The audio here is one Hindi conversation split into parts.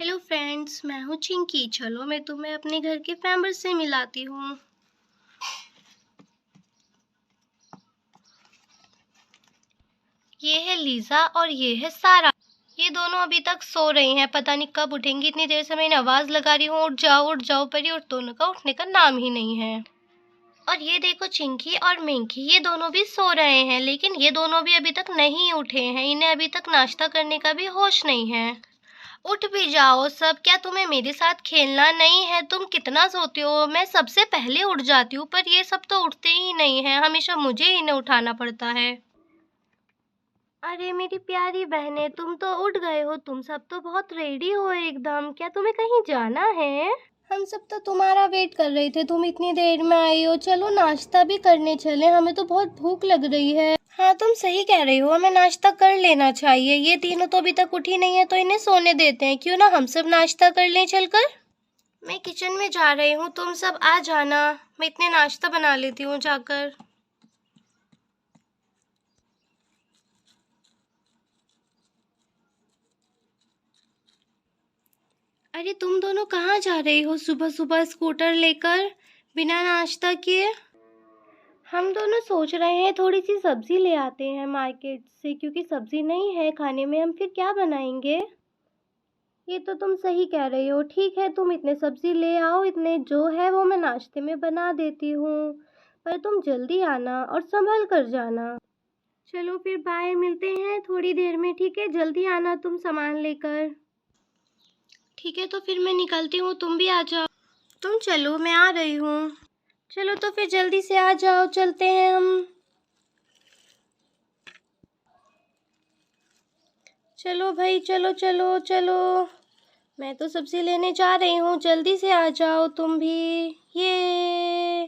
हेलो फ्रेंड्स, मैं हूँ चिंकी। चलो मैं तुम्हें अपने घर के मेंबर से मिलाती हूँ। ये है लीजा और ये है सारा। ये दोनों अभी तक सो रही हैं, पता नहीं कब उठेंगी। इतनी देर से मैं इन्हें आवाज लगा रही हूँ उठ जाओ पर ये दोनों का उठने का नाम ही नहीं है। और ये देखो चिंकी और मिंकी, ये दोनों भी सो रहे हैं, लेकिन ये दोनों भी अभी तक नहीं उठे हैं। इन्हें अभी तक नाश्ता करने का भी होश नहीं है। उठ भी जाओ सब, क्या तुम्हें मेरे साथ खेलना नहीं है? तुम कितना सोते हो? मैं सबसे पहले उठ जाती हूँ पर ये सब तो उठते ही नहीं है, हमेशा मुझे ही इन्हें उठाना पड़ता है। अरे मेरी प्यारी बहनें, तुम तो उठ गए हो। तुम सब तो बहुत रेडी हो एकदम। क्या तुम्हें कहीं जाना है? हम सब तो तुम्हारा वेट कर रहे थे, तुम इतनी देर में आई हो। चलो नाश्ता भी करने चले, हमें तो बहुत भूख लग रही है। हाँ तुम सही कह रही हो, हमें नाश्ता कर लेना चाहिए। ये तीनों तो अभी तक उठी नहीं है तो इन्हें सोने देते हैं। क्यों ना हम सब नाश्ता कर लें चलकर। मैं किचन में जा रही हूँ, तुम सब आ जाना। मैं इतने नाश्ता बना लेती हूँ जाकर। अरे तुम दोनों कहाँ जा रही हो सुबह सुबह स्कूटर लेकर, बिना नाश्ता किए? हम दोनों सोच रहे हैं थोड़ी सी सब्जी ले आते हैं मार्केट से, क्योंकि सब्जी नहीं है खाने में, हम फिर क्या बनाएंगे। ये तो तुम सही कह रही हो। ठीक है, तुम इतने सब्जी ले आओ, इतने जो है वो मैं नाश्ते में बना देती हूँ। पर तुम जल्दी आना और संभल कर जाना। चलो फिर बाय, मिलते हैं थोड़ी देर में। ठीक है, जल्दी आना तुम सामान लेकर। ठीक है, तो फिर मैं निकलती हूँ, तुम भी आ जाओ। तुम चलो, मैं आ रही हूँ। चलो तो फिर जल्दी से आ जाओ, चलते हैं हम। चलो भाई, चलो चलो चलो। मैं तो सब्जी लेने जा रही हूँ, जल्दी से आ जाओ तुम भी। ये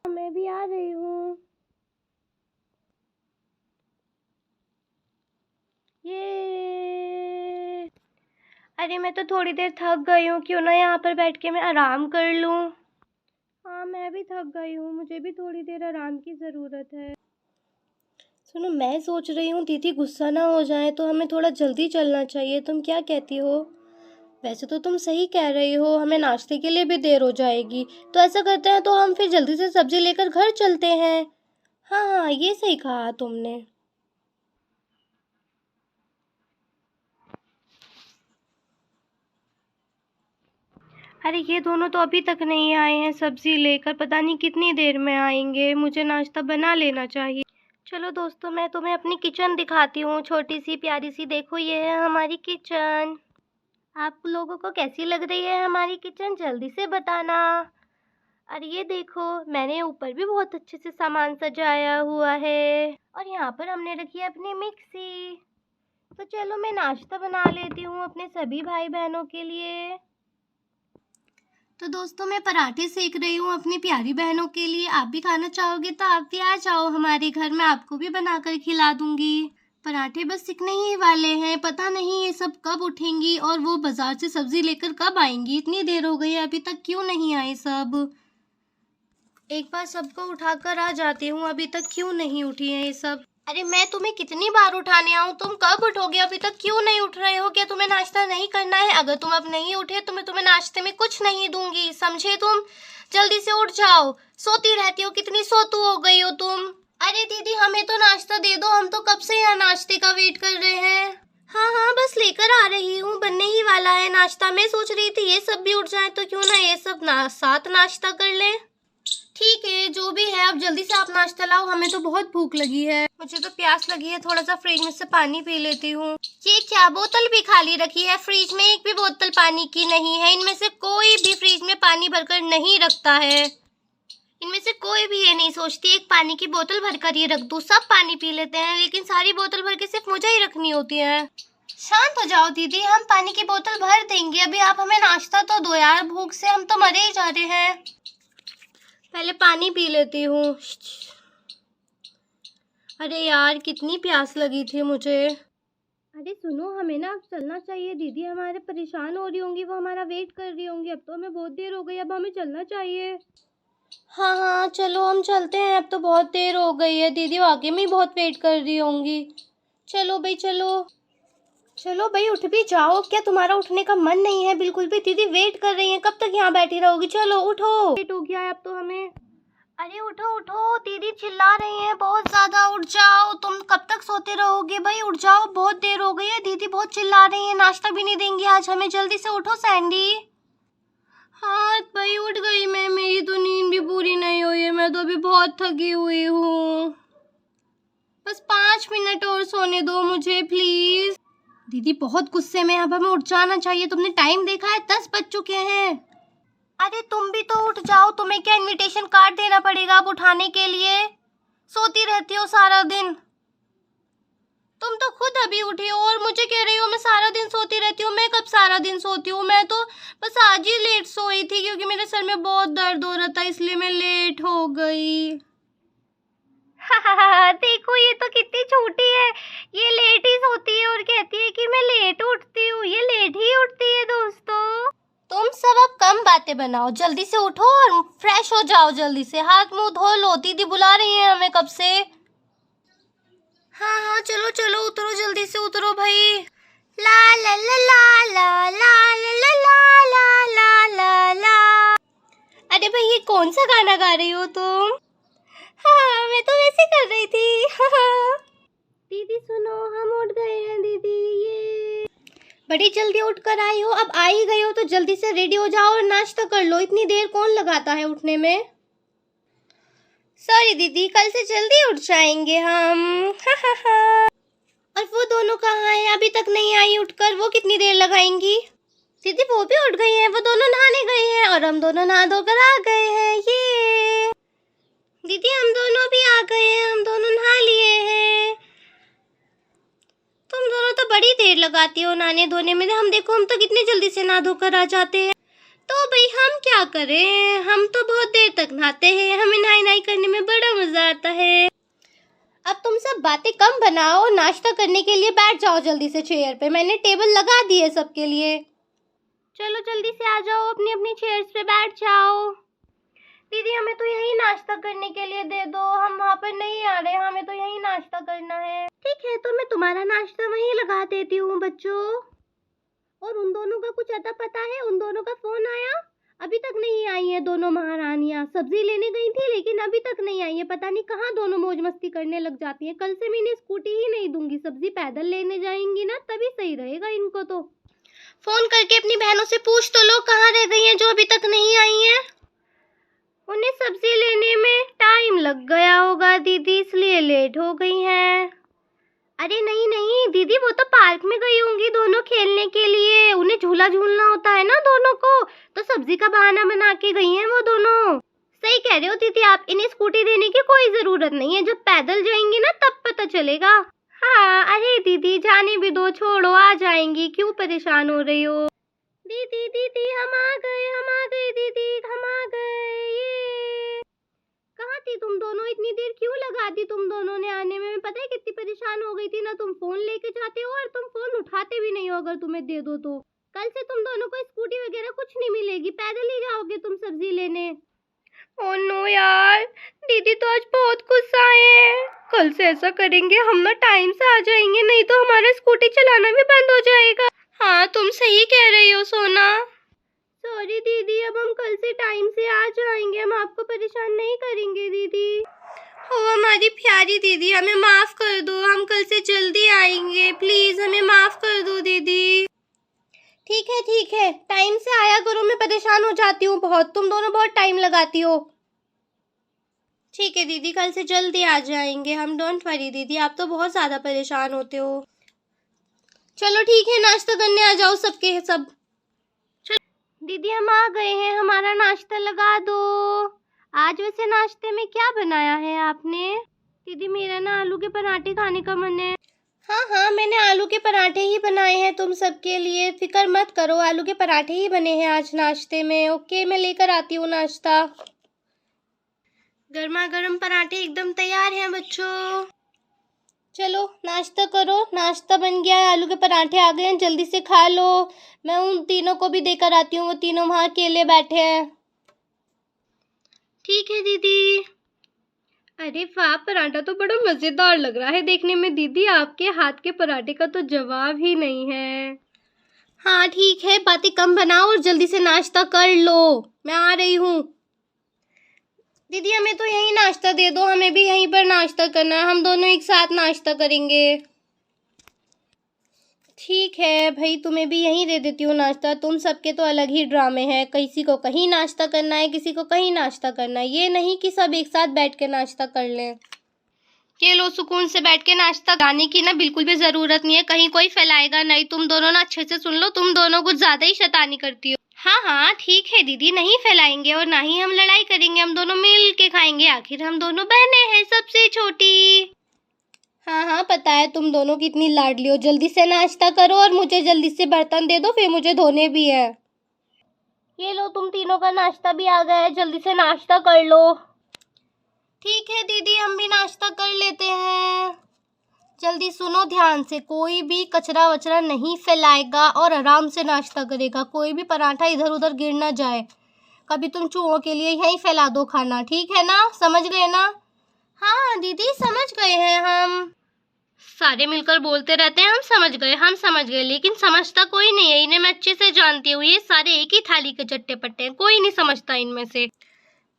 मैं भी आ रही हूँ। ये अरे मैं तो थोड़ी देर थक गई हूँ, क्यों ना यहाँ पर बैठ के मैं आराम कर लूँ। हाँ मैं भी थक गई हूँ, मुझे भी थोड़ी देर आराम की ज़रूरत है। सुनो, मैं सोच रही हूँ दीदी गुस्सा ना हो जाए तो हमें थोड़ा जल्दी चलना चाहिए। तुम क्या कहती हो? वैसे तो तुम सही कह रही हो, हमें नाश्ते के लिए भी देर हो जाएगी। तो ऐसा करते हैं, तो हम फिर जल्दी से सब्जी लेकर घर चलते हैं। हाँ हाँ, ये सही कहा तुमने। अरे ये दोनों तो अभी तक नहीं आए हैं सब्जी लेकर, पता नहीं कितनी देर में आएंगे। मुझे नाश्ता बना लेना चाहिए। चलो दोस्तों, मैं तुम्हें अपनी किचन दिखाती हूँ, छोटी सी प्यारी सी। देखो ये है हमारी किचन। आप लोगों को कैसी लग रही है हमारी किचन, जल्दी से बताना। और ये देखो, मैंने ऊपर भी बहुत अच्छे से सामान सजाया हुआ है। और यहाँ पर हमने रखी है अपनी मिक्सी। तो चलो मैं नाश्ता बना लेती हूँ अपने सभी भाई बहनों के लिए। तो दोस्तों, मैं पराठे सेक रही हूँ अपनी प्यारी बहनों के लिए। आप भी खाना चाहोगे तो आप भी आ जाओ हमारे घर, मैं आपको भी बनाकर खिला दूंगी। पराठे बस सिकने ही वाले हैं, पता नहीं ये सब कब उठेंगी और वो बाजार से सब्जी लेकर कब आएंगी। इतनी देर हो गई है, अभी तक क्यों नहीं आए सब। एक बार सबको उठाकर आ जाती हूँ, अभी तक क्यों नहीं उठी है ये सब। अरे मैं तुम्हें कितनी बार उठाने आऊँ, तुम कब उठोगे? अभी तक क्यों नहीं उठ रहे हो? क्या तुम्हें नाश्ता नहीं करना है? अगर तुम अब नहीं उठे तो मैं तुम्हें नाश्ते में कुछ नहीं दूंगी, समझे तुम? जल्दी से उठ जाओ, सोती रहती हो, कितनी सोतू हो गई हो तुम। अरे दीदी, हमें तो नाश्ता दे दो, हम तो कब से यहाँ नाश्ते का वेट कर रहे हैं। हाँ हाँ, बस लेकर आ रही हूँ, बनने ही वाला है नाश्ता। मैं सोच रही थी ये सब भी उठ जाए तो क्यों ना ये सब साथ नाश्ता कर लें। ठीक है, जो भी है, अब जल्दी से आप नाश्ता लाओ, हमें तो बहुत भूख लगी है। मुझे तो प्यास लगी है, थोड़ा सा फ्रिज में से पानी पी लेती हूँ। ये क्या, बोतल भी खाली रखी है? फ्रिज में एक भी बोतल पानी की नहीं है। इनमें से कोई भी फ्रिज में पानी भरकर नहीं रखता है। इनमें से कोई भी ये नहीं सोचती एक पानी की बोतल भरकर ये रख दूं। सब पानी पी लेते हैं, लेकिन सारी बोतल भर के सिर्फ मुझे ही रखनी होती है। शांत हो जाओ दीदी, हम पानी की बोतल भर देंगे। अभी आप हमें नाश्ता तो दो यार, भूख से हम तो मरे ही जा रहे हैं। पहले पानी पी लेती हूँ। अरे यार, कितनी प्यास लगी थी मुझे। अरे सुनो, हमें ना अब चलना चाहिए। दीदी हमारे परेशान हो रही होंगी, वो हमारा वेट कर रही होंगी। अब तो हमें बहुत देर हो गई, अब हमें चलना चाहिए। हाँ हाँ चलो, हम चलते हैं, अब तो बहुत देर हो गई है। दीदी वाकई में बहुत वेट कर रही होंगी। चलो भाई चलो। चलो भाई उठ भी जाओ, क्या तुम्हारा उठने का मन नहीं है बिल्कुल भी? दीदी वेट कर रही है, कब तक यहाँ बैठी रहोगी? चलो उठो, लेट हो गया है अब तो हमें। अरे उठो उठो, दीदी चिल्ला रही हैं बहुत ज्यादा, उठ जाओ। तुम कब तक सोते रहोगे भाई? उठ जाओ, बहुत देर हो गई है, दीदी बहुत चिल्ला रही है, नाश्ता भी नहीं देंगी आज हमें। जल्दी से उठो सैंडी। हाँ भाई उठ गई मैं, मेरी तो नींद भी पूरी नहीं हुई है, मैं तो अभी बहुत थकी हुई हूँ। बस 5 मिनट और सोने दो मुझे प्लीज। दीदी बहुत गुस्से में, अब हमें उठ जाना चाहिए। तुमने टाइम देखा है? 10 बज चुके हैं। अरे तुम भी तो उठ जाओ, तुम्हें क्या इनविटेशन कार्ड देना पड़ेगा अब उठाने के लिए? सोती रहती हो सारा दिन। तुम तो खुद अभी उठी हो और मुझे कह रही हो मैं सारा दिन सोती रहती हूँ। मैं कब सारा दिन सोती हूँ? मैं तो बस आज ही लेट सोई थी क्योंकि मेरे सर में बहुत दर्द हो रहा था, इसलिए मैं लेट हो गई। देखो ये तो कितनी छोटी है, ये लेट ही सोती है और कहती है कि मैं लेट उठती हूँ। ये लेट ही उठती है दोस्तों। तुम सब अब कम बातें बनाओ, जल्दी से उठो और फ्रेश हो जाओ। जल्दी से हाथ मुंह धो लो, दीदी बुला रही है हमें कब से। हाँ हाँ चलो चलो उतरो, जल्दी से उतरो भाई। ला ला ला ला ला ला ला ला ला ला ला ला। अरे भाई ये कौन सा गाना गा रही हो तुम? हाँ मैं तो वैसे कर रही थी। हाँ। दीदी सुनो, हम उठ गए हैं दीदी। ये बड़ी जल्दी उठ कर आई हो, अब आ ही गई हो तो जल्दी से रेडी हो जाओ और नाश्ता कर लो। इतनी देर कौन लगाता है उठने में? सॉरी दीदी, कल से जल्दी उठ जाएंगे हम। और वो दोनों कहाँ हैं? अभी तक नहीं आई उठकर, वो कितनी देर लगाएंगी? दीदी वो भी उठ गई हैं, वो दोनों नहाने गए हैं और हम दोनों नहा धोकर आ गए हैं। ये दीदी हम दोनों भी आ गए हैं, हम दोनों नहा लिए हैं। तुम दोनों तो बड़ी देर लगाती हो नहाने धोने में, हम देखो हम तो कितने जल्दी से नहा धोकर आ जाते हैं। तो भाई हम क्या करें, हम तो बहुत देर तक नहाते हैं, हमें नहाई नहाई करने में बड़ा मजा आता है। अब तुम सब बातें कम बनाओ, नाश्ता करने के लिए बैठ जाओ जल्दी से चेयर पे, मैंने टेबल लगा दी है सबके लिए। चलो जल्दी से आ जाओ, अपनी अपनी चेयर्स पे बैठ जाओ। दीदी हमें तो यही नाश्ता करने के लिए दे दो, हम वहाँ पर नहीं आ रहे, हमें तो यही नाश्ता करना है। ठीक है तो मैं तुम्हारा नाश्ता वहीं लगा देती हूँ बच्चों। और उन दोनों का कुछ अता पता है? उन दोनों का फोन आया? अभी तक नहीं आई है दोनों महारानियां, सब्जी लेने गई थी लेकिन अभी तक नहीं आई है। पता नहीं कहाँ दोनों मौज मस्ती करने लग जाती है। कल से मैं इन्हें स्कूटी ही नहीं दूंगी, सब्जी पैदल लेने जाएंगी ना तभी सही रहेगा इनको। तो फोन करके अपनी बहनों से पूछ तो लो कहाँ रह गई हैं जो अभी तक नहीं आई हैं। उन्हें सब्जी लेने में टाइम लग गया होगा दीदी, इसलिए लेट हो गई हैं। अरे नहीं नहीं दीदी, वो तो पार्क में गई होंगी दोनों खेलने के लिए, उन्हें झूला झूलना होता है ना दोनों को, तो सब्जी का बहाना बना के गई हैं वो दोनों। सही कह रहे हो दीदी आप, इन्हें स्कूटी देने की कोई जरूरत नहीं है, जब पैदल जाएंगी ना तब पता चलेगा। हाँ अरे दीदी जाने भी दो, छोड़ो आ जाएंगी, क्यों परेशान हो रही हो? दीदी दीदी हम आ गए दीदी, हम आ गए। ये कहाँ थी तुम दोनों? इतनी देर क्यों लगा दी तुम दोनों ने आने में? मैं पता है कितनी परेशान हो गई थी ना। तुम फोन लेके जाते हो और तुम फोन उठाते भी नहीं हो, अगर तुम्हें दे दो तो। कल से तुम दोनों को स्कूटी वगैरह कुछ नहीं मिलेगी, पैदल ही जाओगे तुम सब्जी लेने। ओह नो यार, दीदी तो आज बहुत गुस्सा है। कल से ऐसा करेंगे हम ना टाइम से आ जाएंगे, नहीं तो हमारा स्कूटी चलाना भी बंद हो जाएगा। हाँ तुम सही कह रही हो सोना। सॉरी दीदी, अब हम कल से टाइम से आ जाएंगे, हम आपको परेशान नहीं करेंगे दीदी। ओ हमारी प्यारी दीदी, हमें माफ कर दो, हम कल से जल्दी आएंगे, प्लीज हमें माफ कर दो दीदी। ठीक है टाइम से आया करो, मैं परेशान हो जाती हूँ बहुत, तुम दोनों बहुत टाइम लगाती हो। ठीक है दीदी, कल से जल्दी आ जाएंगे हम, डोंट वरी दीदी, आप तो बहुत ज्यादा परेशान होते हो। चलो ठीक है, नाश्ता करने आ जाओ सबके सब। दीदी हम आ गए हैं, हमारा नाश्ता लगा दो। आज वैसे नाश्ते में क्या बनाया है आपने? दीदी मेरा ना आलू के पराठे खाने का मन है। हाँ मैंने आलू के पराठे ही बनाए हैं तुम सबके लिए, फिक्र मत करो, आलू के पराठे ही बने हैं आज नाश्ते में। ओके मैं लेकर आती हूँ नाश्ता। गर्मा गर्म पराठे एकदम तैयार हैं बच्चों। चलो नाश्ता करो, नाश्ता बन गया है, आलू के पराठे आ गए हैं, जल्दी से खा लो। मैं उन तीनों को भी देकर आती हूँ, वो तीनों वहाँ अकेले बैठे हैं। ठीक है दीदी। अरे वाह, पराठा तो बड़ा मजेदार लग रहा है देखने में। दीदी आपके हाथ के पराठे का तो जवाब ही नहीं है। हाँ ठीक है, बातें कम बनाओ और जल्दी से नाश्ता कर लो, मैं आ रही हूँ। दीदी हमें तो यहीं नाश्ता दे दो, हमें भी यहीं पर नाश्ता करना है, हम दोनों एक साथ नाश्ता करेंगे। ठीक है भाई, तुम्हें भी यहीं दे देती हूँ नाश्ता। तुम सबके तो अलग ही ड्रामे हैं, किसी को कहीं नाश्ता करना है, किसी को कहीं नाश्ता करना है, ये नहीं कि सब एक साथ बैठ के नाश्ता कर लें। ये लो, सुकून से बैठ के नाश्ता गाने की ना बिल्कुल भी जरूरत नहीं है, कहीं कोई फैलाएगा नहीं। तुम दोनों ना अच्छे से सुन लो, तुम दोनों कुछ ज्यादा ही शैतानी करती हो। हाँ हाँ ठीक है दीदी, नहीं फैलाएंगे और ना ही हम लड़ाई करेंगे, हम दोनों मिल के खाएंगे, आखिर हम दोनों बहनें हैं, सबसे छोटी। हाँ हाँ पता है तुम दोनों कितनी लाडली हो। जल्दी से नाश्ता करो और मुझे जल्दी से बर्तन दे दो, फिर मुझे धोने भी है। ये लो, तुम तीनों का नाश्ता भी आ गया है, जल्दी से नाश्ता कर लो। ठीक है दीदी, हम भी नाश्ता कर लेते हैं। जल्दी सुनो ध्यान से, कोई भी कचरा वचरा नहीं फैलाएगा और आराम से नाश्ता करेगा। कोई भी पराठा इधर उधर गिर ना जाए। कभी तुम चूहों के लिए यहीं फैला दो खाना, ठीक है ना? समझ गए ना? हाँ दीदी समझ गए हैं हम। सारे मिलकर बोलते रहते हैं हम समझ गए, लेकिन समझता कोई नहीं है। इन्हें मैं अच्छे से जानती हूँ, ये सारे एक ही थाली के चट्टे पट्टे हैं, कोई नहीं समझता इनमें से।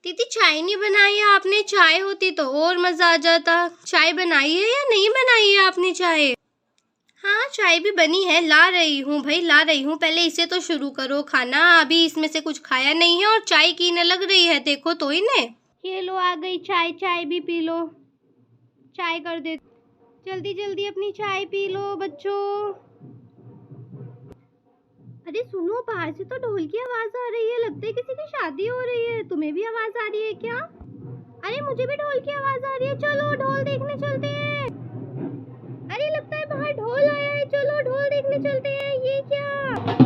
दीदी चाय नहीं बनाई है आपने? चाय होती तो और मजा आ जाता। चाय बनाई है या नहीं बनाई है आपने चाय? हाँ चाय भी बनी है, ला रही हूँ भाई, ला रही हूँ। पहले इसे तो शुरू करो खाना, अभी इसमें से कुछ खाया नहीं है और चाय कीने लग रही है, देखो तो इन्हें। ये लो आ गई चाय, चाय भी पी लो। चाय कर दे, जल्दी जल्दी अपनी चाय पी लो बच्चों। अरे सुनो, बाहर से तो ढोल की आवाज आ रही है, लगता है किसी की शादी हो रही है। तुम्हें भी आवाज आ रही है क्या? अरे मुझे भी ढोल की आवाज आ रही है, चलो ढोल देखने चलते हैं। अरे लगता है बाहर ढोल आया है, चलो ढोल देखने चलते हैं। ये क्या?